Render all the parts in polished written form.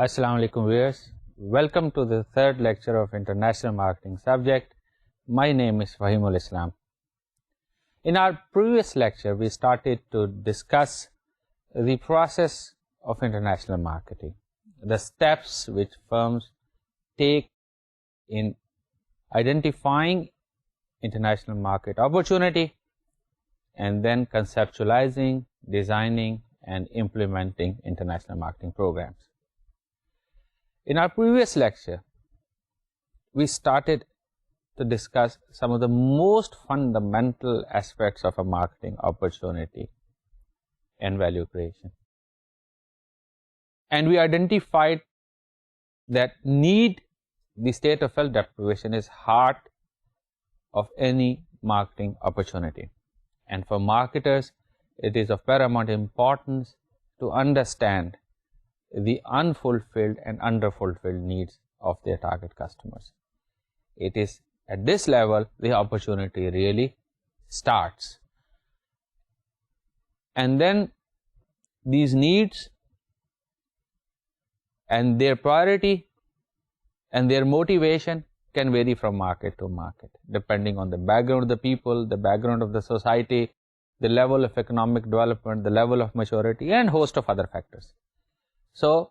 Assalamu alaikum viewers. Welcome to the third lecture of International Marketing subject. My name is Fahimul Islam. In our previous lecture, we started to discuss the process of international marketing, the steps which firms take in identifying international market opportunity and then conceptualizing, designing and implementing international marketing programs. In our previous lecture, we started to discuss some of the most fundamental aspects of a marketing opportunity and value creation. And we identified that need, the state of health deprivation, is heart of any marketing opportunity. And for marketers, it is of paramount importance to understand the unfulfilled and underfulfilled needs of their target customers. It is at this level the opportunity really starts. And then these needs and their priority and their motivation can vary from market to market, depending on the background of the people, the background of the society, the level of economic development, the level of maturity, and host of other factors. So,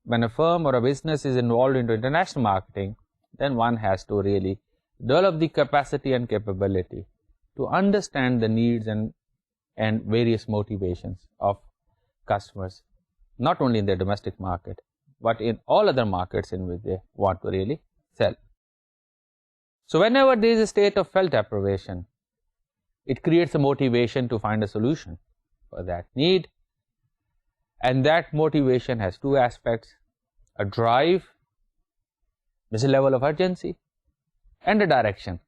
when a firm or a business is involved into international marketing, then one has to really develop the capacity and capability to understand the needs and various motivations of customers, not only in their domestic market, but in all other markets in which they want to really sell. So, whenever there is a state of health deprivation, it creates a motivation to find a solution for that need. And that motivation has two aspects: a drive, which is a level of urgency, and a direction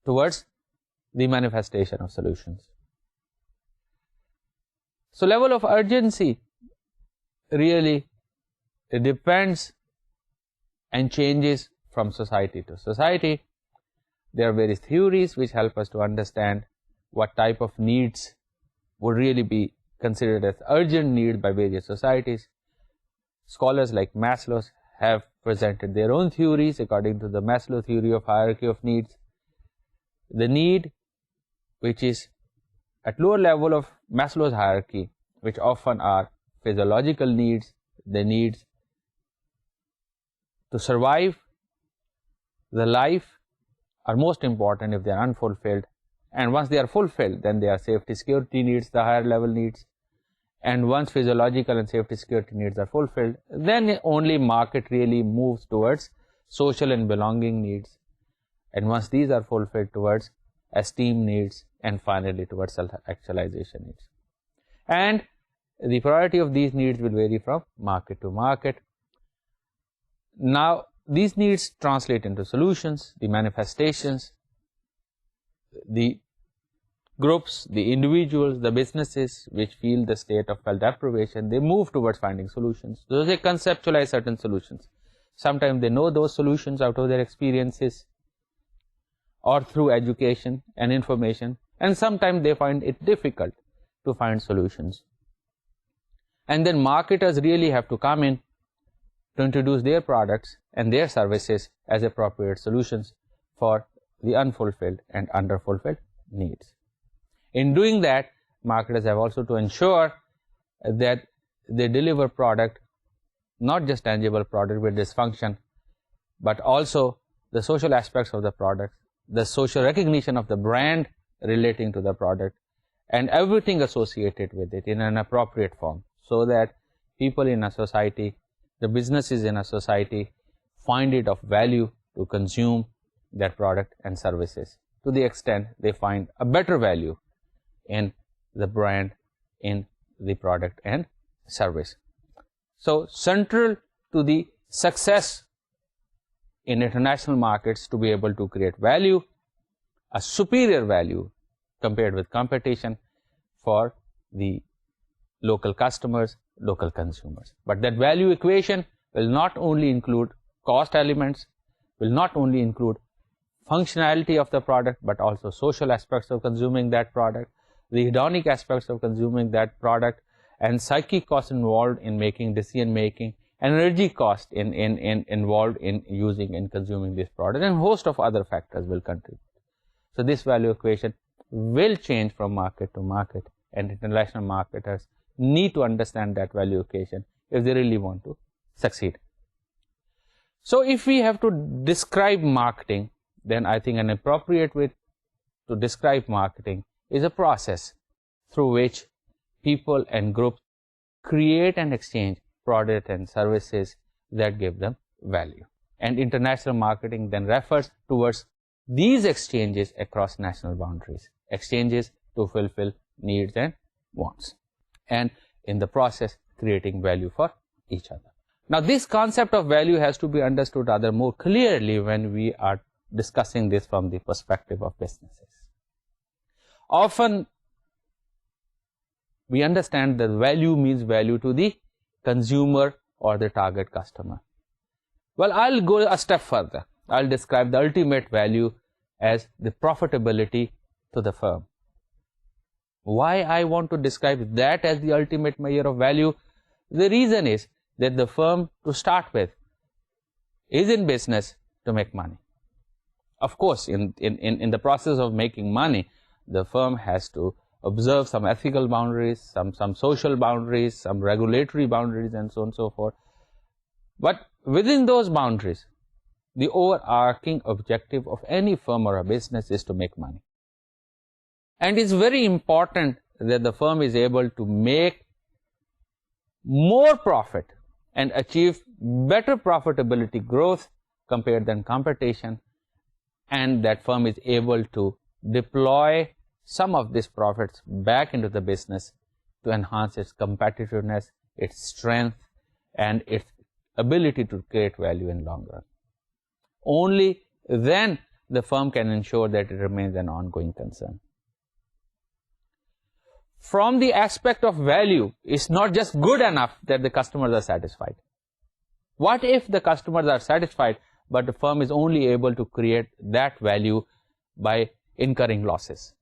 towards the manifestation of solutions. So, level of urgency really depends and changes from society to society. There are various theories which help us to understand what type of needs would really be considered as urgent need by various societies. Scholars like Maslow have presented their own theories according to the Maslow theory of hierarchy of needs. The need which is at lower level of Maslow's hierarchy, which often are physiological needs, the needs to survive the life, are most important if they are unfulfilled. And once they are fulfilled, then they are safety security needs, the higher level needs. And once physiological and safety security needs are fulfilled, then only market really moves towards social and belonging needs. And once these are fulfilled, towards esteem needs, and finally towards self-actualization needs. And the priority of these needs will vary from market to market. Now, these needs translate into solutions, the manifestations, the groups, the individuals, the businesses which feel the state of health deprivation, they move towards finding solutions. So they conceptualize certain solutions. Sometimes they know those solutions out of their experiences or through education and information, and sometimes they find it difficult to find solutions. And then marketers really have to come in to introduce their products and their services as appropriate solutions for the unfulfilled and underfulfilled needs. In doing that, marketers have also to ensure that they deliver product, not just tangible product with dysfunction, but also the social aspects of the product, the social recognition of the brand relating to the product, and everything associated with it in an appropriate form, so that people in a society, the businesses in a society, find it of value to consume that product and services, to the extent they find a better value in the brand, in the product and service. So, central to the success in international markets to be able to create value, a superior value compared with competition for the local customers, local consumers. But that value equation will not only include cost elements, will not only include functionality of the product, but also social aspects of consuming that product, the hedonic aspects of consuming that product, and psychic costs involved in making decision making energy cost involved in using and consuming this product, and a host of other factors will contribute. So this value equation will change from market to market, and international marketers need to understand that value equation if they really want to succeed. So if we have to describe marketing, then I think an appropriate way to describe marketing is a process through which people and groups create and exchange products and services that give them value. And international marketing then refers towards these exchanges across national boundaries, exchanges to fulfill needs and wants, and in the process creating value for each other. Now this concept of value has to be understood rather more clearly when we are discussing this from the perspective of businesses. Often we understand that value means value to the consumer or the target customer. Well, I'll go a step further. I'll describe the ultimate value as the profitability to the firm. Why I want to describe that as the ultimate measure of value? The reason is that the firm, to start with, is in business to make money. Of course, in the process of making money, the firm has to observe some ethical boundaries, some social boundaries, some regulatory boundaries, and so on and so forth. But within those boundaries, the overarching objective of any firm or a business is to make money. And it's very important that the firm is able to make more profit and achieve better profitability growth compared than competition, and that firm is able to deploy some of these profits back into the business to enhance its competitiveness, its strength, and its ability to create value in long run. Only then the firm can ensure that it remains an ongoing concern. From the aspect of value, it's not just good enough that the customers are satisfied. What if the customers are satisfied, but the firm is only able to create that value by incurring losses?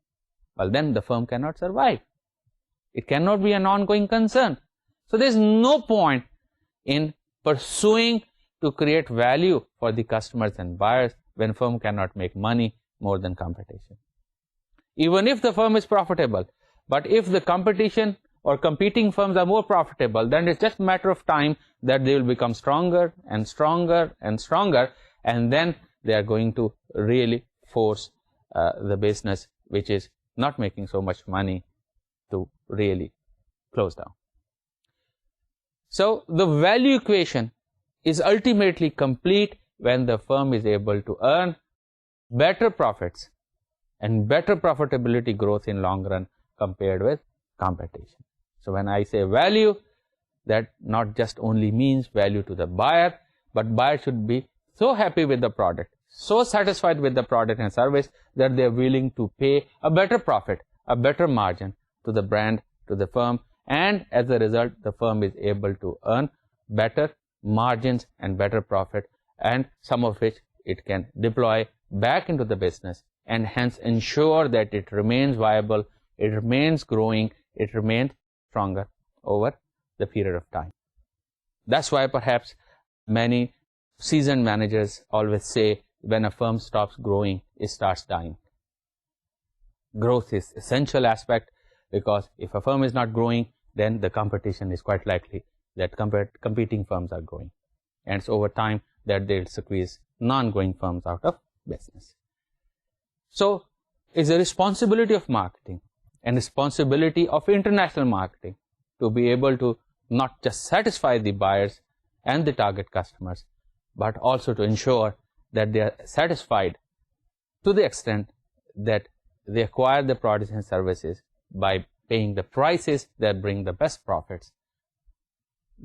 Well, then the firm cannot survive. It cannot be an ongoing concern. So there's no point in pursuing to create value for the customers and buyers when firm cannot make money more than competition. Even if the firm is profitable, but if the competition or competing firms are more profitable, then it's just a matter of time that they will become stronger and stronger and stronger, and then they are going to really force the business, which is not making so much money, to really close down. So the value equation is ultimately complete when the firm is able to earn better profits and better profitability growth in long run compared with competition. So when I say value, that not just only means value to the buyer, but buyer should be so happy with the product, so satisfied with the product and service that they are willing to pay a better profit, a better margin to the brand, to the firm, and as a result the firm is able to earn better margins and better profit, and some of which it can deploy back into the business and hence ensure that it remains viable, it remains growing, it remains stronger over the period of time. That's why perhaps many seasoned managers always say when a firm stops growing, it starts dying. Growth is essential aspect, because if a firm is not growing, then the competition is quite likely that competing firms are growing, and it's over time that they'll squeeze non-growing firms out of business. So it's a responsibility of marketing and responsibility of international marketing to be able to not just satisfy the buyers and the target customers, but also to ensure that they are satisfied to the extent that they acquire the products and services by paying the prices that bring the best profits,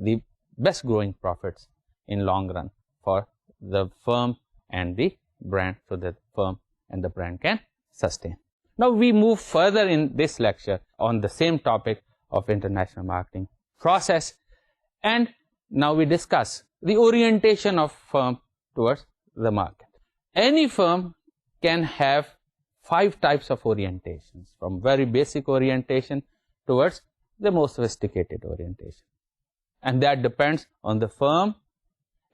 the best growing profits in long run for the firm and the brand, so that firm and the brand can sustain. Now we move further in this lecture on the same topic of international marketing process, and now we discuss the orientation of firm towards the market. Any firm can have 5 types of orientations, from very basic orientation towards the most sophisticated orientation. and that depends on the firm,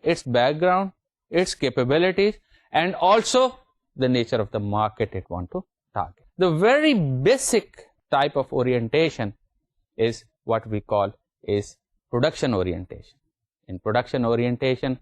its background, its capabilities, and also the nature of the market it wants to target. The very basic type of orientation is what we call is production orientation. In production orientation,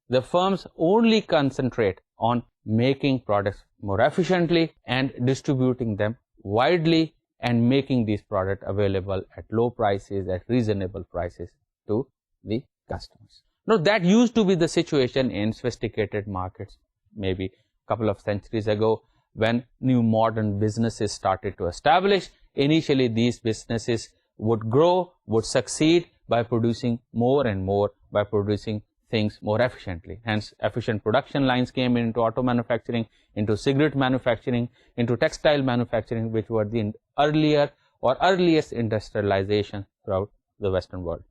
the firms only concentrate on making products more efficiently and distributing them widely and making these products available at low prices, at reasonable prices to the customers. Now, that used to be the situation in sophisticated markets maybe a couple of centuries ago when new modern businesses started to establish. Initially, these businesses would grow, would succeed by producing more and more, by producing things more efficiently. Hence, efficient production lines came into auto manufacturing, into cigarette manufacturing, into textile manufacturing, which were the earlier or earliest industrialization throughout the Western world.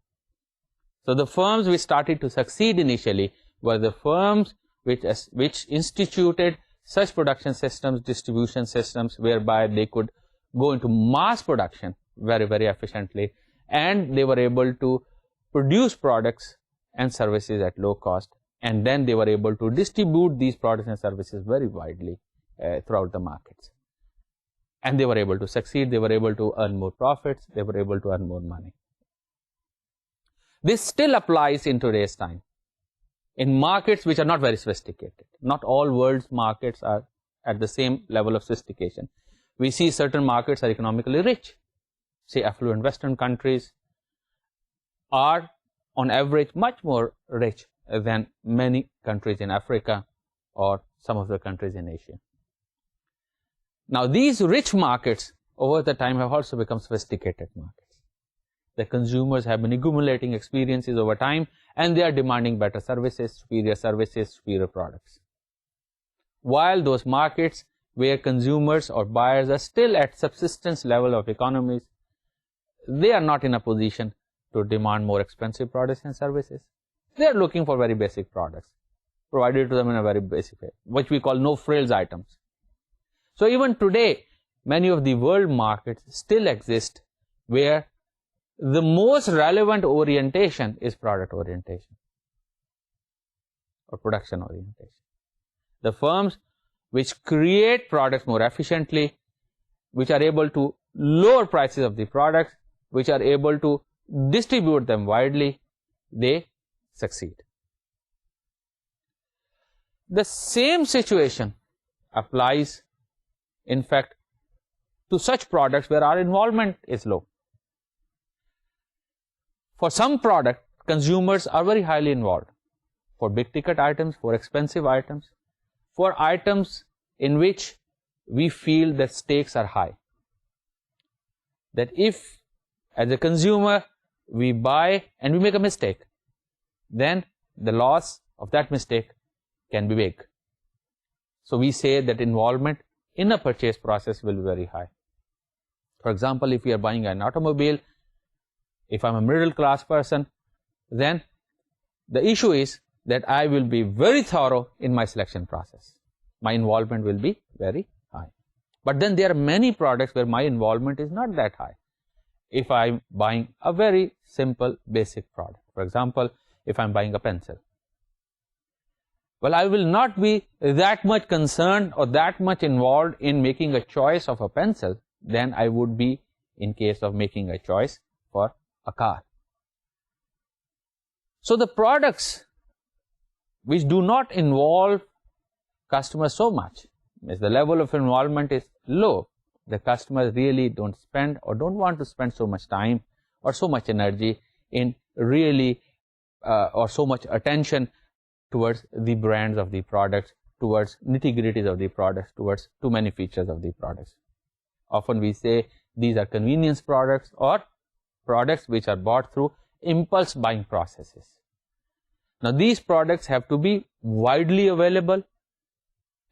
So, the firms which started to succeed initially were the firms which instituted such production systems, distribution systems, whereby they could go into mass production very, very efficiently, and they were able to produce products and services at low cost, and then they were able to distribute these products and services very widely throughout the markets. And they were able to succeed, they were able to earn more profits, they were able to earn more money. This still applies in today's time in markets which are not very sophisticated. Not all world's markets are at the same level of sophistication. We see certain markets are economically rich. Say affluent Western countries are on average much more rich than many countries in Africa or some of the countries in Asia. Now, these rich markets over the time have also become sophisticated markets. The consumers have been accumulating experiences over time, and they are demanding better services, superior products. While those markets where consumers or buyers are still at subsistence level of economies, they are not in a position to demand more expensive products and services. They are looking for very basic products provided to them in a very basic way, which we call no-frills items. So even today, many of the world markets still exist where the most relevant orientation is product orientation or production orientation. The firms which create products more efficiently, which are able to lower prices of the products, which are able to distribute them widely, they succeed. The same situation applies, in fact, to such products where our involvement is low. For some products, consumers are very highly involved. For big ticket items, for expensive items, for items in which we feel that stakes are high. That if, as a consumer, we buy and we make a mistake, then the loss of that mistake can be big. So we say that involvement in a purchase process will be very high. For example, if we are buying an automobile, if I'm a middle class person, then the issue is that I will be very thorough in my selection process. My involvement will be very high. But then there are many products where my involvement is not that high. If I'm buying a very simple basic product, for example, if I'm buying a pencil, well, I will not be that much concerned or that much involved in making a choice of a pencil than I would be in case of making a choice for a car. So the products which do not involve customers so much, as the level of involvement is low, the customers really don't spend or don't want to spend so much time or so much energy in really or so much attention towards the brands of the products, towards nitty-gritties of the products, towards too many features of the products. Often we say these are convenience products or products which are bought through impulse buying processes. Now, these products have to be widely available,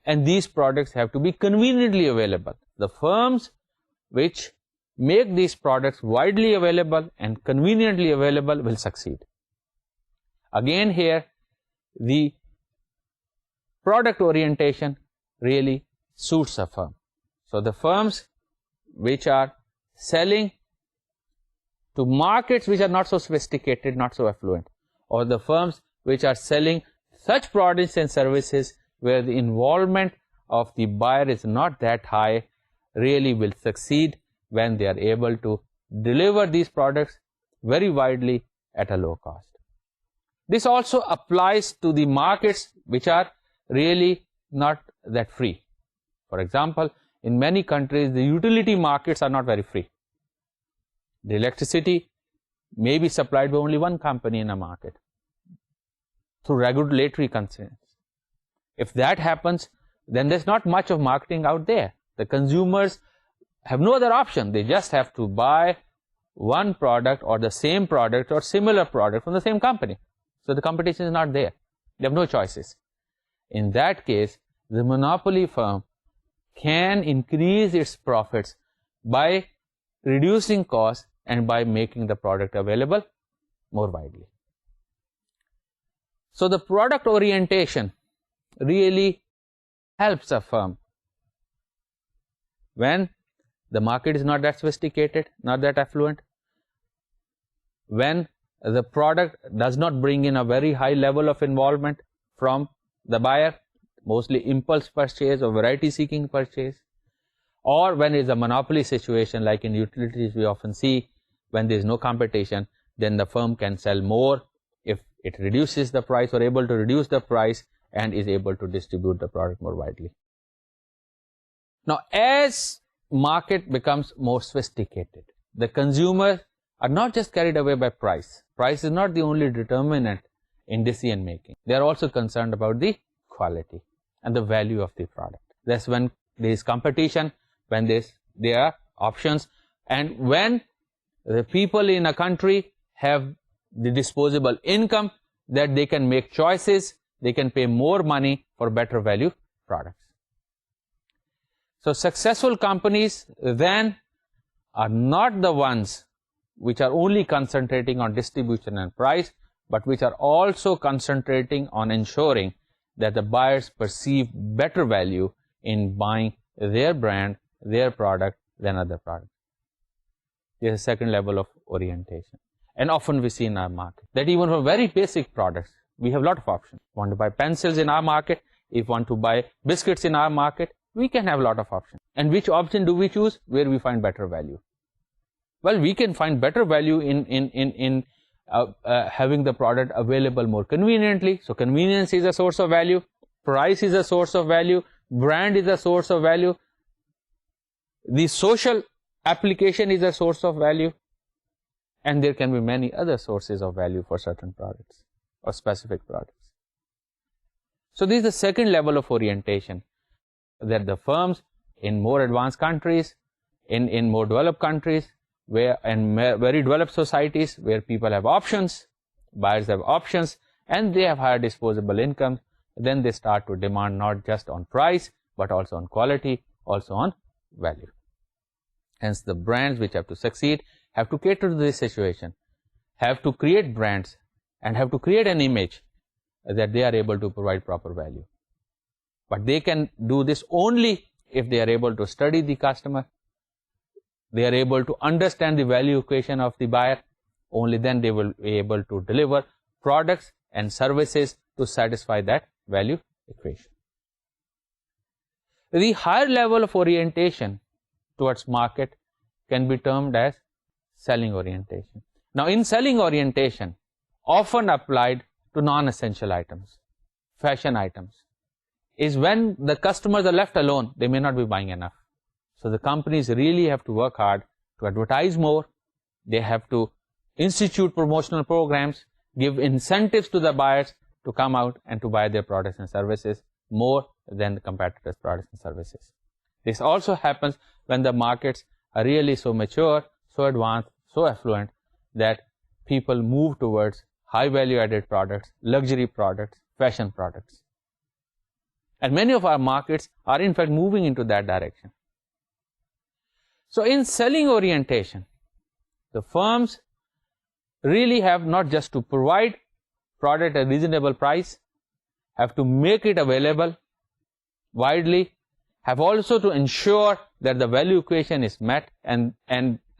and these products have to be conveniently available. The firms which make these products widely available and conveniently available will succeed. Again, here the product orientation really suits a firm. So the firms which are selling to markets which are not so sophisticated, not so affluent, or the firms which are selling such products and services where the involvement of the buyer is not that high, really will succeed when they are able to deliver these products very widely at a low cost. This also applies to the markets which are really not that free. For example, in many countries, the utility markets are not very free. The electricity may be supplied by only one company in a market through regulatory constraints. If that happens, then there's not much of marketing out there. The consumers have no other option. They just have to buy one product or the same product or similar product from the same company. So the competition is not there. They have no choices. In that case, the monopoly firm can increase its profits by reducing costs and by making the product available more widely. So the product orientation really helps a firm when the market is not that sophisticated, not that affluent, when the product does not bring in a very high level of involvement from the buyer, mostly impulse purchase or variety seeking purchase, or when it's a monopoly situation like in utilities we often see, when there is no competition, then the firm can sell more if it reduces the price or able to reduce the price and is able to distribute the product more widely. Now, as market becomes more sophisticated, the consumers are not just carried away by price. Price is not the only determinant in decision making. They are also concerned about the quality and the value of the product. That's when there is competition, when there are options, and when the people in a country have the disposable income that they can make choices, they can pay more money for better value products. So successful companies then are not the ones which are only concentrating on distribution and price, but which are also concentrating on ensuring that the buyers perceive better value in buying their brand, their product than other products. There's a second level of orientation. And often we see in our market that even for very basic products, we have a lot of options. Want to buy pencils in our market, if want to buy biscuits in our market, we can have a lot of options. And which option do we choose? Where we find better value. Well, we can find better value in having the product available more conveniently. So convenience is a source of value, price is a source of value, brand is a source of value, the social application is a source of value, and there can be many other sources of value for certain products or specific products. So this is the second level of orientation, that the firms in more advanced countries, in more developed countries, where in very developed societies where people have options, buyers have options, and they have higher disposable income, then they start to demand not just on price, but also on quality, also on value. Hence, the brands which have to succeed have to cater to this situation, have to create brands, and have to create an image that they are able to provide proper value. But they can do this only if they are able to study the customer, they are able to understand the value equation of the buyer. Only then they will be able to deliver products and services to satisfy that value equation. The higher level of orientation towards market can be termed as selling orientation. Now, in selling orientation, often applied to non-essential items, fashion items, is when the customers are left alone, they may not be buying enough. So the companies really have to work hard to advertise more. They have to institute promotional programs, give incentives to the buyers to come out and to buy their products and services more than the competitors' products and services. This also happens when the markets are really so mature, so advanced, so affluent that people move towards high value added products, luxury products, fashion products. And many of our markets are in fact moving into that direction. So in selling orientation, the firms really have not just to provide product at a reasonable price, have to make it available widely, have also to ensure that the value equation is met and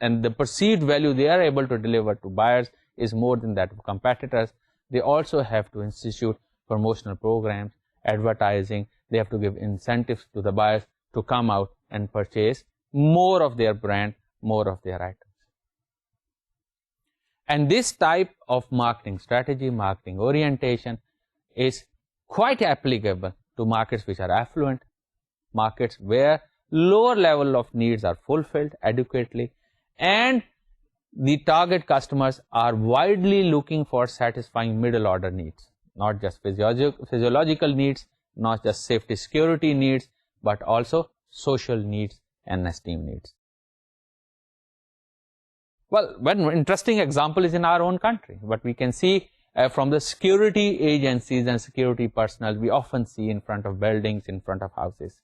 and the perceived value they are able to deliver to buyers is more than that of competitors, they also have to institute promotional programs, advertising. They have to give incentives to the buyers to come out and purchase more of their brand, more of their items. And this type of marketing strategy, marketing orientation, is quite applicable to markets which are affluent, markets where lower level of needs are fulfilled adequately, and the target customers are widely looking for satisfying middle order needs, not just physiological needs, not just safety security needs, but also social needs and esteem needs. Well, one interesting example is in our own country. What we can see from the security agencies and security personnel we often see in front of buildings, in front of houses.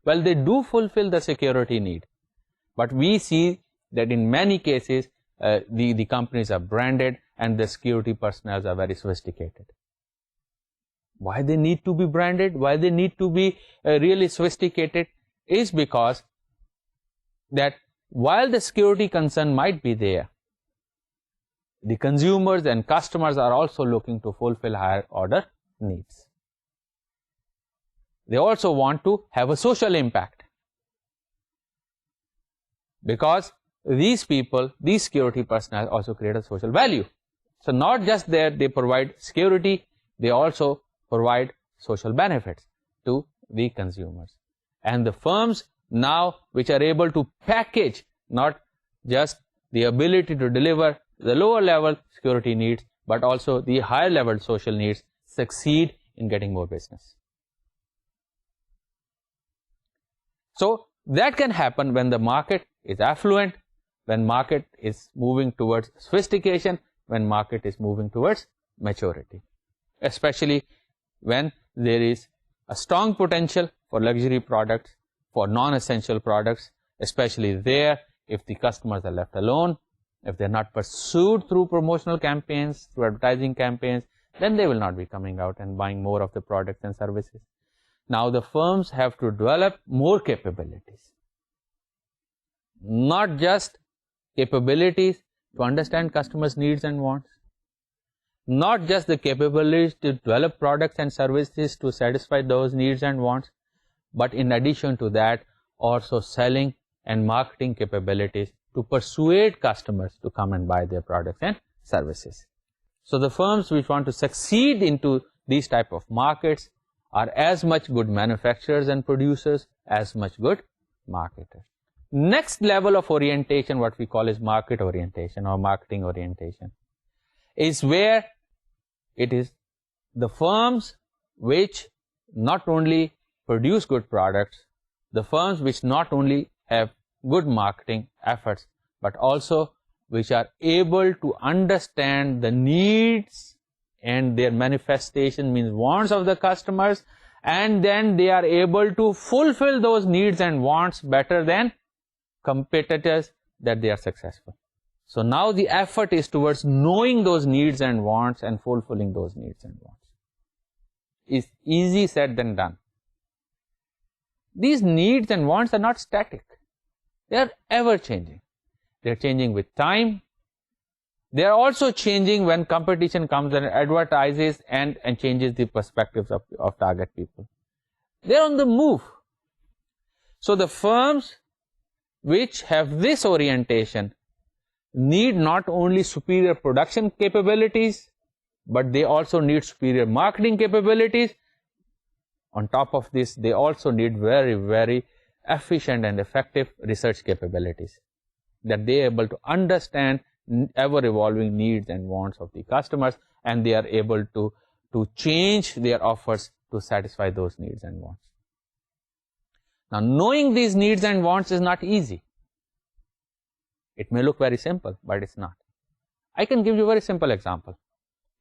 Well, they do fulfill the security need, but we see that in many cases the companies are branded and the security personnel are very sophisticated. Why they need to be branded, why they need to be really sophisticated, is because that while the security concern might be there, the consumers and customers are also looking to fulfill higher order needs. They also want to have a social impact, because these people, these security personnel also create a social value. So not just that they provide security, they also provide social benefits to the consumers. And the firms now which are able to package not just the ability to deliver the lower level security needs, but also the higher level social needs, succeed in getting more business. So that can happen when the market is affluent, when market is moving towards sophistication, when market is moving towards maturity, especially when there is a strong potential for luxury products, for non-essential products, especially there if the customers are left alone, if they're not pursued through promotional campaigns, through advertising campaigns, then they will not be coming out and buying more of the products and services. Now the firms have to develop more capabilities, not just capabilities to understand customers' needs and wants, not just the capabilities to develop products and services to satisfy those needs and wants, but in addition to that, also selling and marketing capabilities to persuade customers to come and buy their products and services. So the firms which want to succeed into these type of markets are as much good manufacturers and producers as much good marketers. Next level of orientation, what we call is market orientation or marketing orientation, is where it is the firms which not only produce good products, the firms which not only have good marketing efforts, but also which are able to understand the needs and their manifestation, means wants of the customers, and then they are able to fulfill those needs and wants better than competitors, that they are successful. So now the effort is towards knowing those needs and wants and fulfilling those needs and wants. It's easy said than done. These needs and wants are not static. They are ever changing. They are changing with time. They are also changing when competition comes and advertises and changes the perspectives of target people. They are on the move. So the firms which have this orientation need not only superior production capabilities, but they also need superior marketing capabilities. On top of this, they also need very, very efficient and effective research capabilities, that they are able to understand ever-evolving needs and wants of the customers, and they are able to change their offers to satisfy those needs and wants. Now, knowing these needs and wants is not easy. It may look very simple, but it's not. I can give you a very simple example.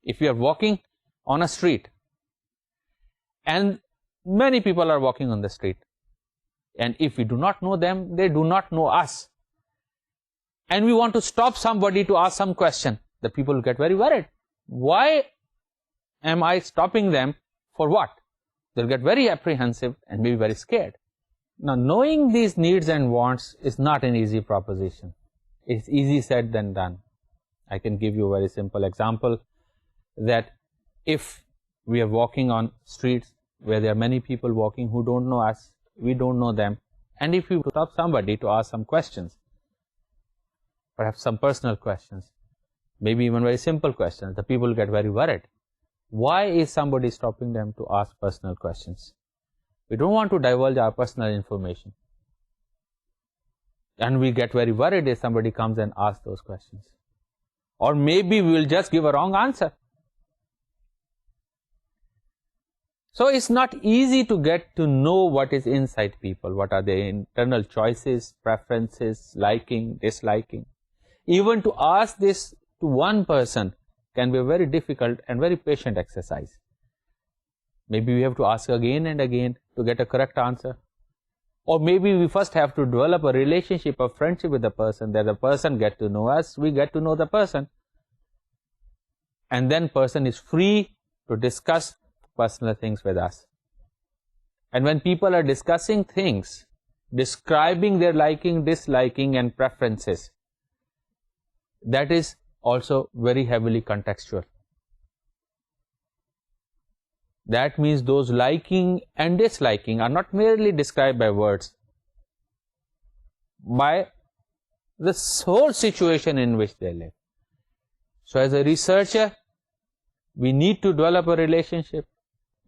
If you are walking on a street, and many people are walking on the street, and if we do not know them, they do not know us, and we want to stop somebody to ask some question, the people will get very worried. Why am I stopping them? For what? They'll get very apprehensive and maybe very scared. Now, knowing these needs and wants is not an easy proposition. it's easy said than done. I can give you a very simple example that if we are walking on streets where there are many people walking who don't know us, we don't know them, and if we stop somebody to ask some questions, perhaps some personal questions, maybe even very simple questions, the people get very worried. Why is somebody stopping them to ask personal questions? We don't want to divulge our personal information. And we get very worried if somebody comes and asks those questions. Or maybe we will just give a wrong answer. So it's not easy to get to know what is inside people, what are their internal choices, preferences, liking, disliking. Even to ask this to one person can be a very difficult and very patient exercise. Maybe we have to ask again and again to get a correct answer. Or maybe we first have to develop a relationship of friendship with the person, that the person get to know us, we get to know the person. And then person is free to discuss personal things with us. And when people are discussing things, describing their liking, disliking and preferences, that is also very heavily contextual. That means those liking and disliking are not merely described by words, by the whole situation in which they live. So as a researcher, we need to develop a relationship,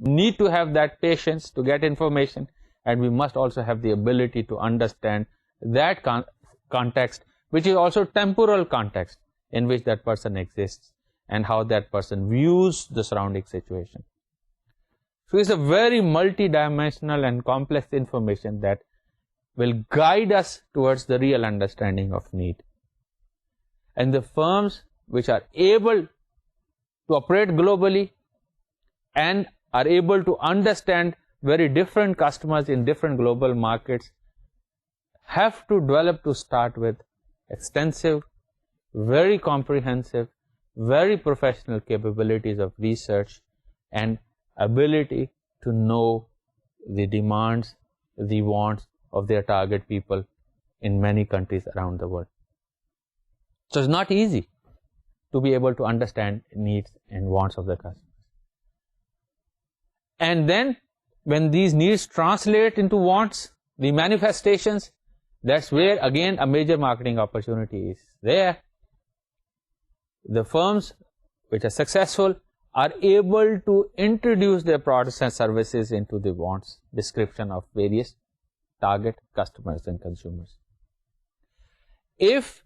need to have that patience to get information, and we must also have the ability to understand that context, which is also temporal context in which that person exists and how that person views the surrounding situation. So it's a very multi-dimensional and complex information that will guide us towards the real understanding of need. And the firms which are able to operate globally and are able to understand very different customers in different global markets have to develop, to start with, extensive, very comprehensive, very professional capabilities of research and ability to know the demands, the wants of their target people in many countries around the world. So it's not easy to be able to understand needs and wants of the customers. And then when these needs translate into wants, the manifestations, that's where again a major marketing opportunity is there. The firms which are successful are able to introduce their products and services into the wants description of various target customers and consumers. If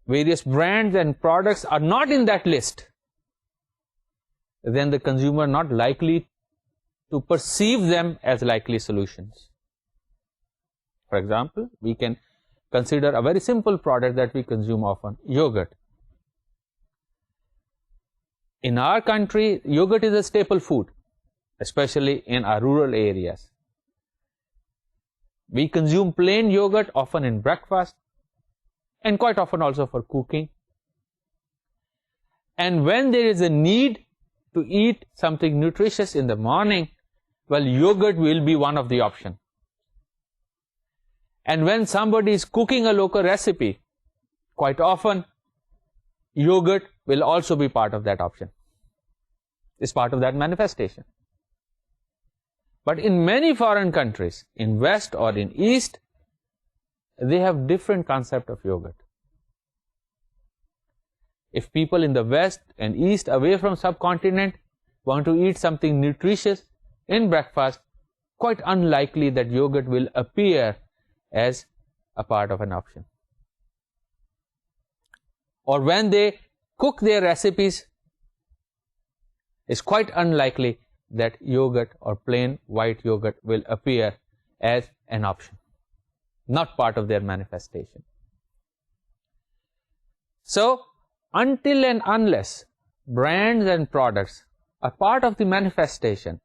various brands and products are not in that list, then the consumer not likely to perceive them as likely solutions. For example, we can consider a very simple product that we consume often, yogurt. In our country, yogurt is a staple food, especially in our rural areas. We consume plain yogurt often in breakfast and quite often also for cooking. And when there is a need to eat something nutritious in the morning, well, yogurt will be one of the options. And when somebody is cooking a local recipe, quite often yogurt will also be part of that option. It's part of that manifestation. But in many foreign countries, in West or in East, they have different concept of yogurt. If people in the West and East, away from subcontinent, want to eat something nutritious in breakfast, quite unlikely that yogurt will appear as a part of an option. Or when they cook their recipes, it's quite unlikely that yogurt or plain white yogurt will appear as an option, not part of their manifestation. So, until and unless brands and products are part of the manifestation,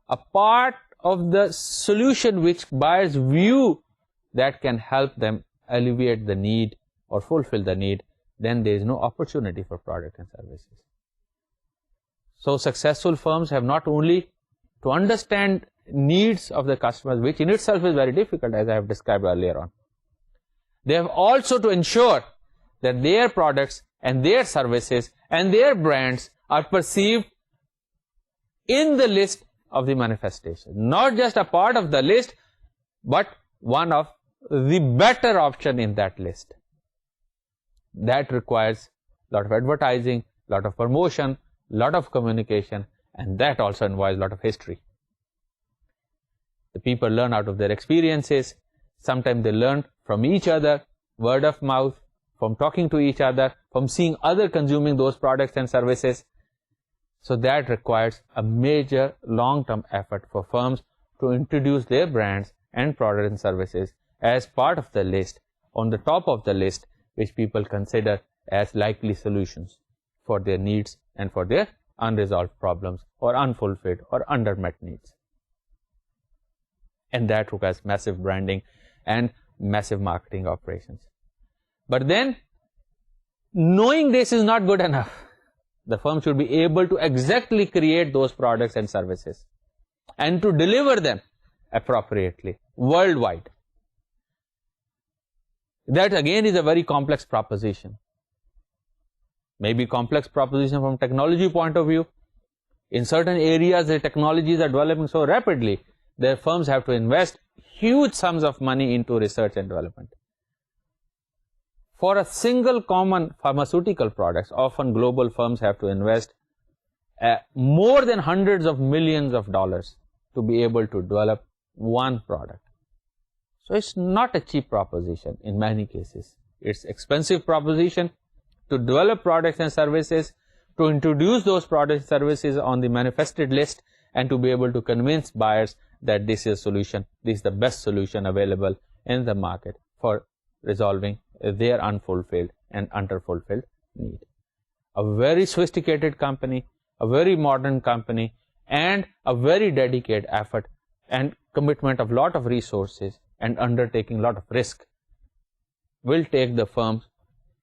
a part of the solution which buyers view that can help them alleviate the need or fulfill the need, then there is no opportunity for product and services. So successful firms have not only to understand needs of the customers, which in itself is very difficult, as I have described earlier on. They have also to ensure that their products and their services and their brands are perceived in the list of the manifestation. Not just a part of the list, but one of the better option in that list. That requires a lot of advertising, a lot of promotion, a lot of communication, and that also involves a lot of history. The people learn out of their experiences. Sometimes they learn from each other, word of mouth, from talking to each other, from seeing others consuming those products and services. So that requires a major long-term effort for firms to introduce their brands and products and services as part of the list, on the top of the list, which people consider as likely solutions for their needs and for their unresolved problems or unfulfilled or undermet needs. And that requires massive branding and massive marketing operations. But then, knowing this is not good enough. The firm should be able to exactly create those products and services and to deliver them appropriately, worldwide. That again is a very complex proposition. Maybe complex proposition from technology point of view. In certain areas, the technologies are developing so rapidly, their firms have to invest huge sums of money into research and development. For a single common pharmaceutical products, often global firms have to invest more than hundreds of millions of dollars to be able to develop one product. So it's not a cheap proposition in many cases. It's expensive proposition to develop products and services, to introduce those products and services on the manifested list, and to be able to convince buyers that this is a solution, this is the best solution available in the market for resolving their unfulfilled and underfulfilled need. A very sophisticated company, a very modern company, and a very dedicated effort and commitment of lot of resources and undertaking lot of risk will take the firms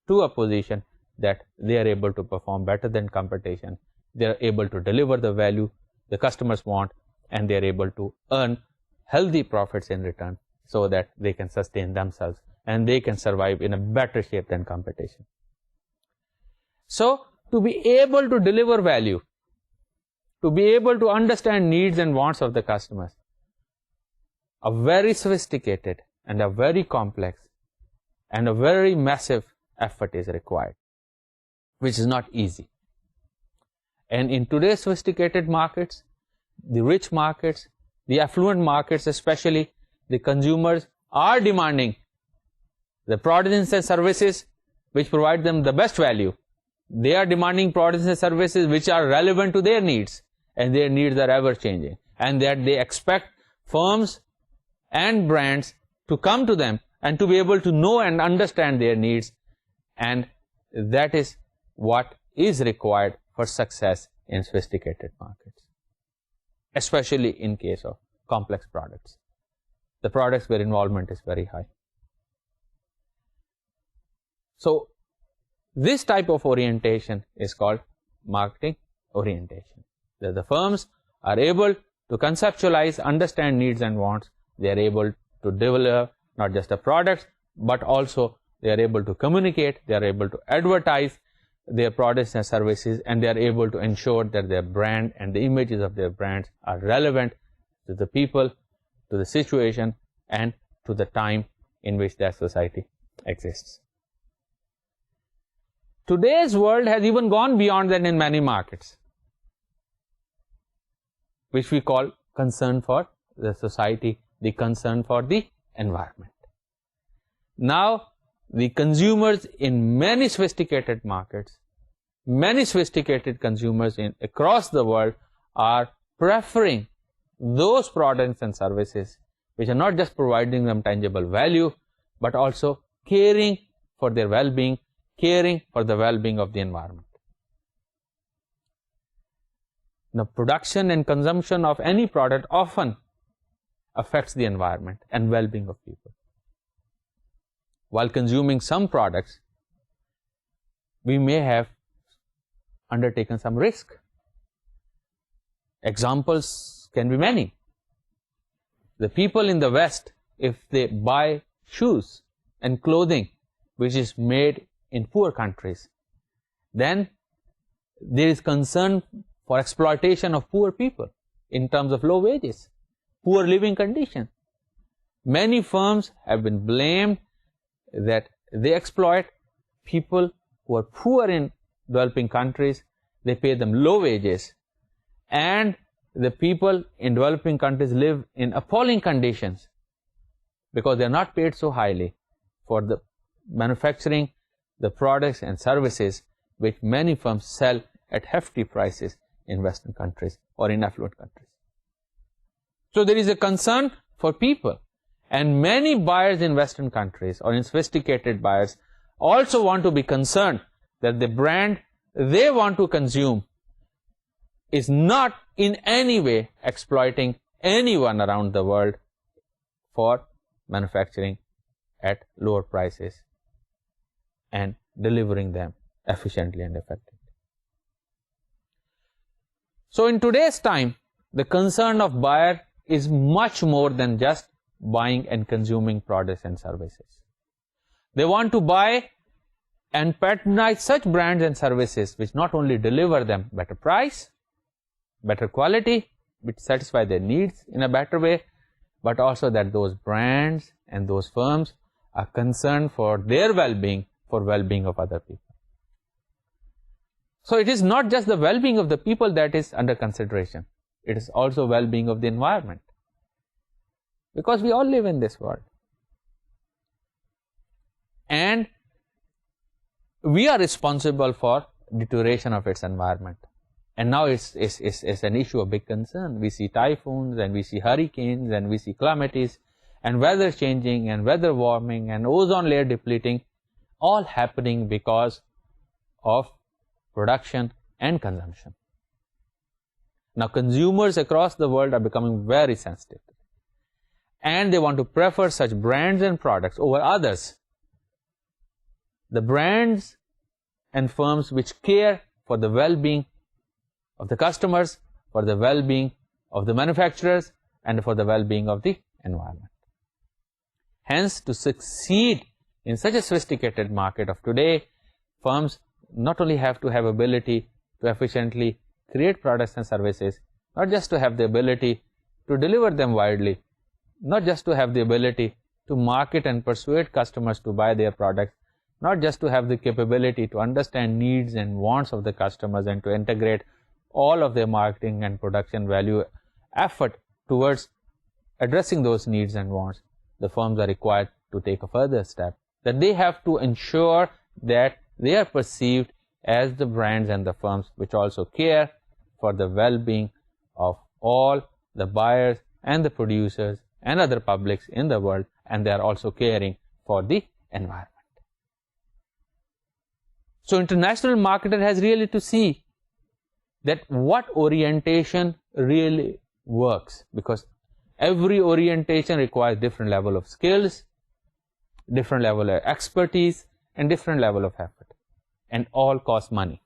to a position that they are able to perform better than competition, they are able to deliver the value the customers want, and they are able to earn healthy profits in return so that they can sustain themselves and they can survive in a better shape than competition. So, to be able to deliver value, to be able to understand needs and wants of the customers, a very sophisticated and a very complex and a very massive effort is required, which is not easy. And in today's sophisticated markets, the rich markets, the affluent markets especially, the consumers are demanding the products and services which provide them the best value. They are demanding products and services which are relevant to their needs, and their needs are ever changing, and that they expect firms and brands to come to them and to be able to know and understand their needs, and that is what is required for success in sophisticated markets, especially in case of complex products, the products where involvement is very high. So, this type of orientation is called marketing orientation. That the firms are able to conceptualize, understand needs and wants. They are able to develop not just the products, but also they are able to communicate, they are able to advertise their products and services, and they are able to ensure that their brand and the images of their brands are relevant to the people, to the situation, and to the time in which that society exists. Today's world has even gone beyond that in many markets, which we call concern for the society, the concern for the environment. Now, the consumers in many sophisticated markets, many sophisticated consumers across the world are preferring those products and services which are not just providing them tangible value, but also caring for their well-being, caring for the well-being of the environment. Now, production and consumption of any product often affects the environment and well-being of people. While consuming some products, we may have undertaken some risk. Examples can be many. The people in the West, if they buy shoes, and clothing which is made in poor countries, then there is concern for exploitation of poor people in terms of low wages, poor living conditions. Many firms have been blamed that they exploit people who are poor in developing countries, they pay them low wages, and the people in developing countries live in appalling conditions because they are not paid so highly for the manufacturing the products and services which many firms sell at hefty prices in Western countries or in affluent countries. So there is a concern for people, and many buyers in Western countries or in sophisticated buyers also want to be concerned that the brand they want to consume is not in any way exploiting anyone around the world for manufacturing at lower prices and delivering them efficiently and effectively. So in today's time, the concern of buyer is much more than just buying and consuming products and services. They want to buy and patronize such brands and services which not only deliver them better price, better quality, which satisfy their needs in a better way, but also that those brands and those firms are concerned for their well-being, for well-being of other people. So it is not just the well-being of the people that is under consideration, it is also well-being of the environment, because we all live in this world and we are responsible for deterioration of its environment. And now it's an issue of big concern. We see typhoons and we see hurricanes and we see calamities and weather changing and weather warming and ozone layer depleting, all happening because of production and consumption. Now consumers across the world are becoming very sensitive and they want to prefer such brands and products over others. The brands and firms which care for the well-being of the customers, for the well-being of the manufacturers, and for the well-being of the environment. Hence, to succeed in such a sophisticated market of today, firms not only have to have ability to efficiently create products and services, not just to have the ability to deliver them widely, not just to have the ability to market and persuade customers to buy their products, not just to have the capability to understand needs and wants of the customers and to integrate all of their marketing and production value effort towards addressing those needs and wants. The firms are required to take a further step, that they have to ensure that they are perceived as the brands and the firms which also care for the well-being of all the buyers and the producers and other publics in the world, and they are also caring for the environment. So international marketer has really to see that what orientation really works, because every orientation requires different level of skills, different level of expertise, and different level of effort, and all cost money.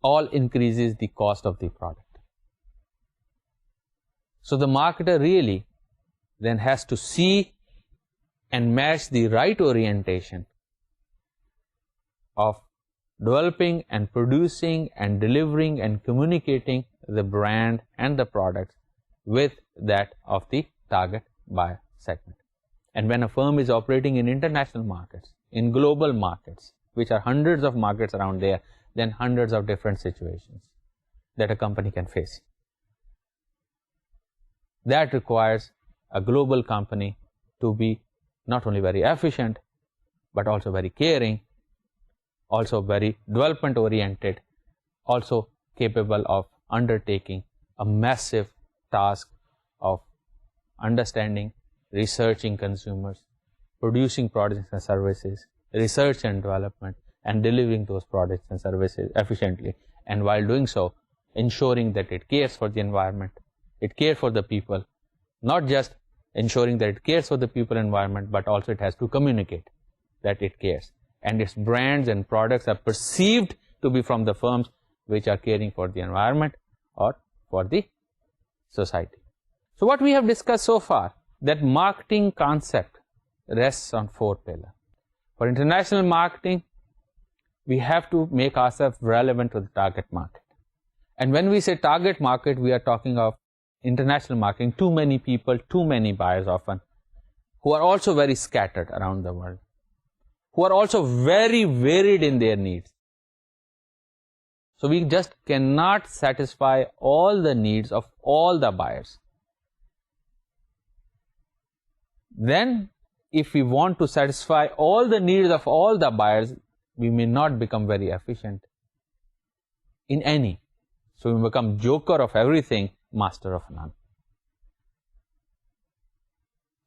All increases the cost of the product. So the marketer really then has to see and match the right orientation of developing and producing and delivering and communicating the brand and the products with that of the target buyer segment. And when a firm is operating in international markets, in global markets, which are hundreds of markets around there, then hundreds of different situations that a company can face. That requires a global company to be not only very efficient, but also very caring, also very development oriented, also capable of undertaking a massive task of understanding, researching consumers, producing products and services, research and development, and delivering those products and services efficiently, and while doing so, ensuring that it cares for the environment, it cares for the people, not just ensuring that it cares for the people and environment, but also it has to communicate that it cares, and its brands and products are perceived to be from the firms which are caring for the environment or for the society. So what we have discussed so far, that marketing concept rests on 4 pillars. For international marketing, we have to make ourselves relevant to the target market. And when we say target market, we are talking of international marketing, too many people, too many buyers often, who are also very scattered around the world, who are also very varied in their needs. So we just cannot satisfy all the needs of all the buyers. Then, if we want to satisfy all the needs of all the buyers, we may not become very efficient in any. So we become joker of everything, master of none.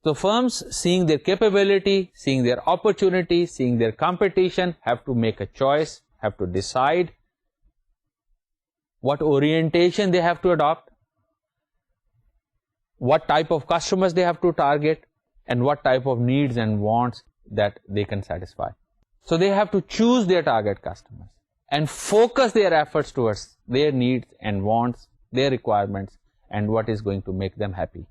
So firms, seeing their capability, seeing their opportunity, seeing their competition, have to make a choice, have to decide what orientation they have to adopt, what type of customers they have to target, and what type of needs and wants that they can satisfy. So they have to choose their target customers and focus their efforts towards their needs and wants, their requirements, and what is going to make them happy.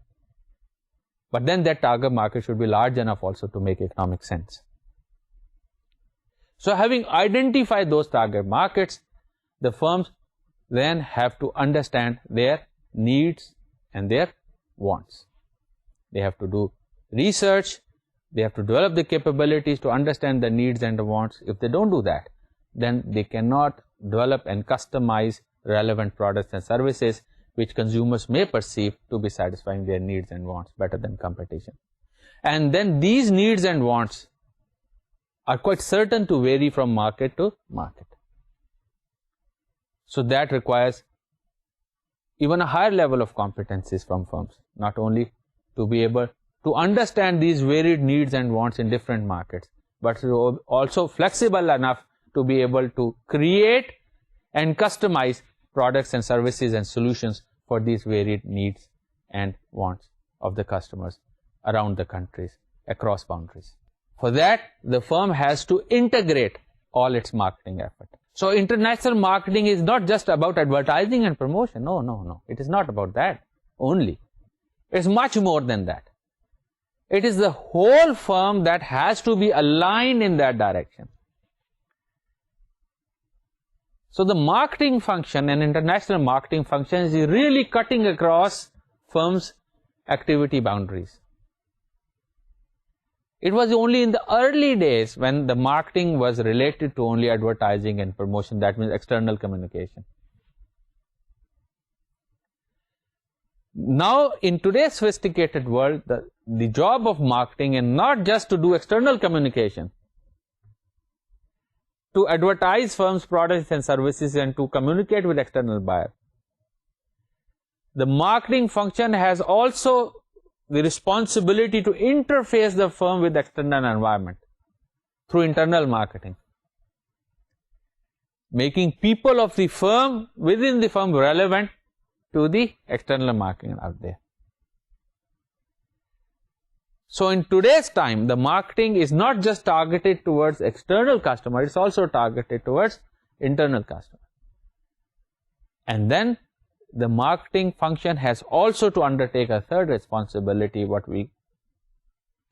But then that target market should be large enough also to make economic sense. So having identified those target markets, the firms then have to understand their needs and their wants. They have to do research, they have to develop the capabilities to understand the needs and the wants. If they don't do that, then they cannot develop and customize relevant products and services which consumers may perceive to be satisfying their needs and wants better than competition. And then these needs and wants are quite certain to vary from market to market. So that requires even a higher level of competencies from firms, not only to be able to understand these varied needs and wants in different markets, but also flexible enough to be able to create and customize products and services and solutions for these varied needs and wants of the customers around the countries, across boundaries. For that, the firm has to integrate all its marketing effort. So international marketing is not just about advertising and promotion. No. It is not about that only. It's much more than that. It is the whole firm that has to be aligned in that direction. So the marketing function and international marketing function is really cutting across firms' activity boundaries. It was only in the early days when the marketing was related to only advertising and promotion, that means external communication. Now, in today's sophisticated world, the job of marketing is not just to do external communication, to advertise firms' products and services and to communicate with external buyers. The marketing function has also the responsibility to interface the firm with the external environment through internal marketing, making people of the firm, within the firm, relevant to the external marketing out there. So in today's time, the marketing is not just targeted towards external customers, it's also targeted towards internal customers. And then the marketing function has also to undertake a third responsibility, what we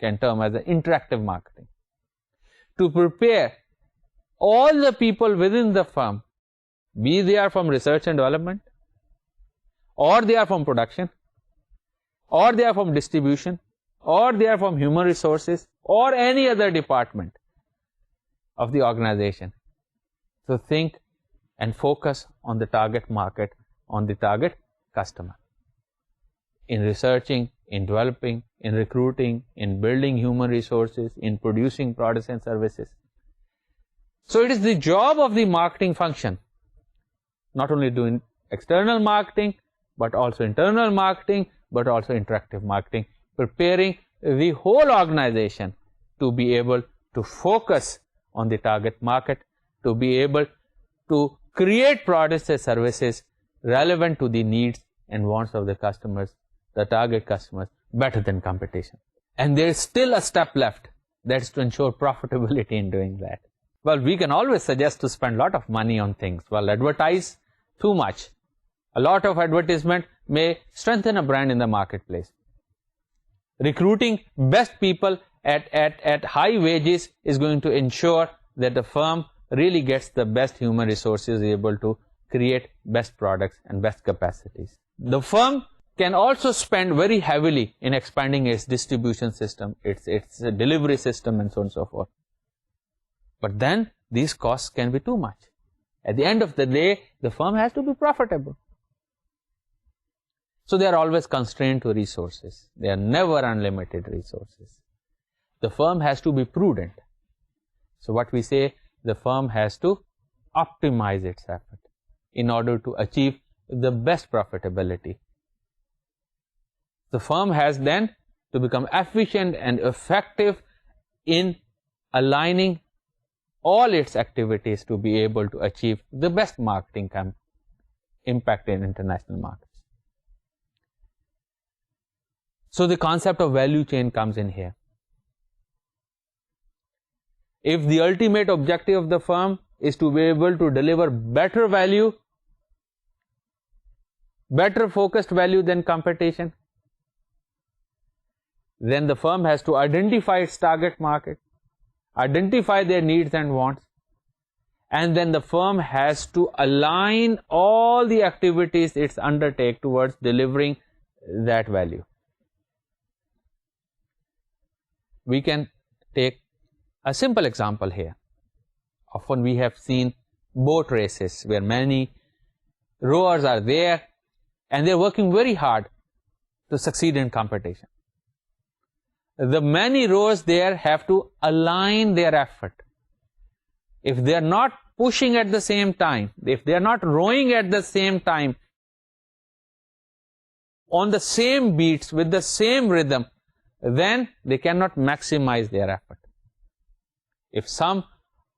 can term as the interactive marketing, to prepare all the people within the firm, be they are from research and development, or they are from production, or they are from distribution, or they are from human resources, or any other department of the organization, to think and focus on the target market, on the target customer, in researching, in developing, in recruiting, in building human resources, in producing products and services. So it is the job of the marketing function, not only doing external marketing, but also internal marketing, but also interactive marketing, preparing the whole organization to be able to focus on the target market, to be able to create products and services relevant to the needs and wants of the customers, the target customers, better than competition. And there is still a step left, that is to ensure profitability in doing that. Well, we can always suggest to spend a lot of money on things. Well, advertise too much. A lot of advertisement may strengthen a brand in the marketplace. Recruiting best people at high wages is going to ensure that the firm really gets the best human resources, able to create best products and best capacities. The firm can also spend very heavily in expanding its distribution system, its delivery system, and so on and so forth. But then these costs can be too much. At the end of the day, the firm has to be profitable. So they are always constrained to resources. They are never unlimited resources. The firm has to be prudent. So what we say, the firm has to optimize its effort in order to achieve the best profitability. The firm has then to become efficient and effective in aligning all its activities to be able to achieve the best marketing impact in international markets. So the concept of value chain comes in here. If the ultimate objective of the firm is to be able to deliver better value, better focused value than competition, then the firm has to identify its target market, identify their needs and wants, and then the firm has to align all the activities it's undertake towards delivering that value. We can take a simple example here. Often we have seen boat races where many rowers are there and they're working very hard to succeed in competition. The many rowers there have to align their effort. If they are not pushing at the same time, if they are not rowing at the same time, on the same beats, with the same rhythm, then they cannot maximize their effort. If some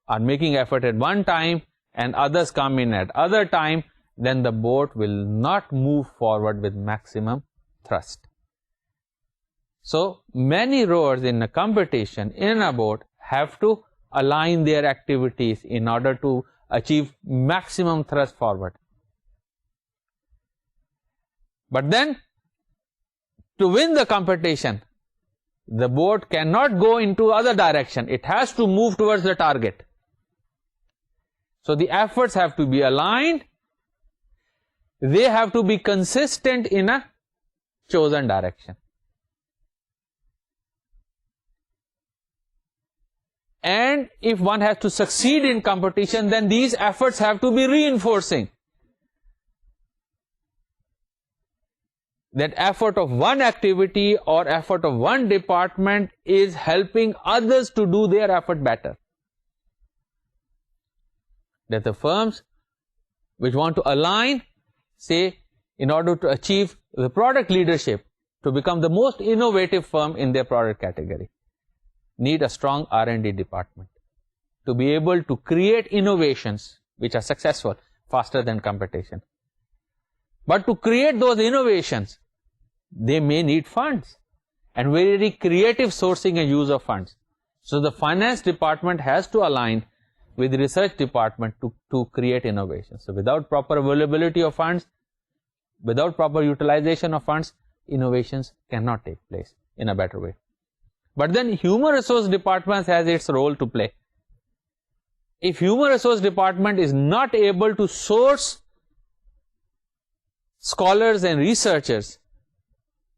are making effort at one time and others come in at other time, then the boat will not move forward with maximum thrust. So many rowers in a competition in a boat have to align their activities in order to achieve maximum thrust forward. But then to win the competition, the boat cannot go into other direction. It has to move towards the target. So the efforts have to be aligned. They have to be consistent in a chosen direction. And if one has to succeed in competition, then these efforts have to be reinforcing. That effort of one activity or effort of one department is helping others to do their effort better. That the firms which want to align, say, in order to achieve the product leadership, to become the most innovative firm in their product category, need a strong R&D department to be able to create innovations which are successful faster than competition. But to create those innovations, they may need funds and very creative sourcing and use of funds. So the finance department has to align with the research department to create innovations. So without proper availability of funds, without proper utilization of funds, innovations cannot take place in a better way. But then human resource department has its role to play. If human resource department is not able to source scholars and researchers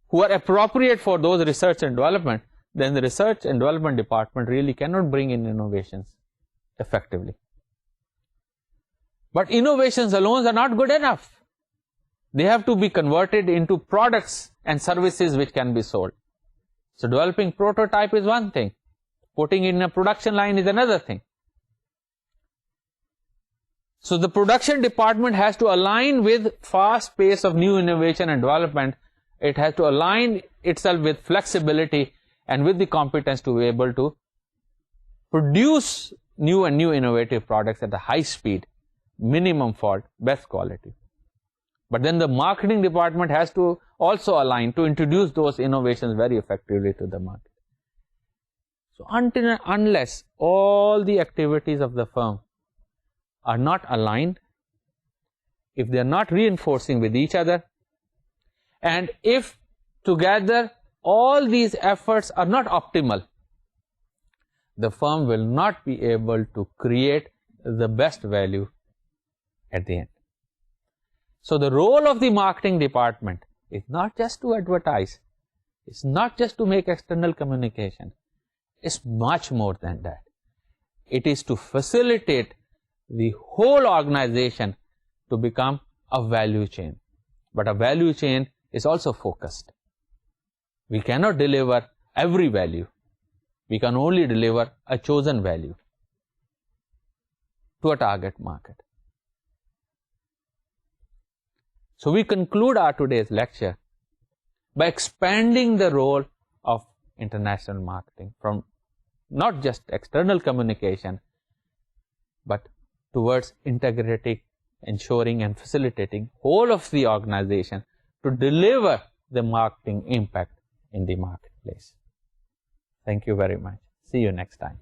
who are appropriate for those research and development, then the research and development department really cannot bring in innovations effectively. But innovations alone are not good enough. They have to be converted into products and services which can be sold. So developing prototype is one thing. Putting in a production line is another thing. So the production department has to align with fast pace of new innovation and development. It has to align itself with flexibility and with the competence to be able to produce new and new innovative products at a high speed, minimum fault, best quality. But then the marketing department has to also align to introduce those innovations very effectively to the market. So unless all the activities of the firm are not aligned, if they are not reinforcing with each other, and if together all these efforts are not optimal, the firm will not be able to create the best value at the end. So the role of the marketing department is not just to advertise, it's not just to make external communication, it's much more than that. It is to facilitate the whole organization to become a value chain. But a value chain is also focused. We cannot deliver every value. We can only deliver a chosen value to a target market. So we conclude our today's lecture by expanding the role of international marketing from not just external communication, but towards integrating, ensuring and facilitating whole of the organization to deliver the marketing impact in the marketplace. Thank you very much. See you next time.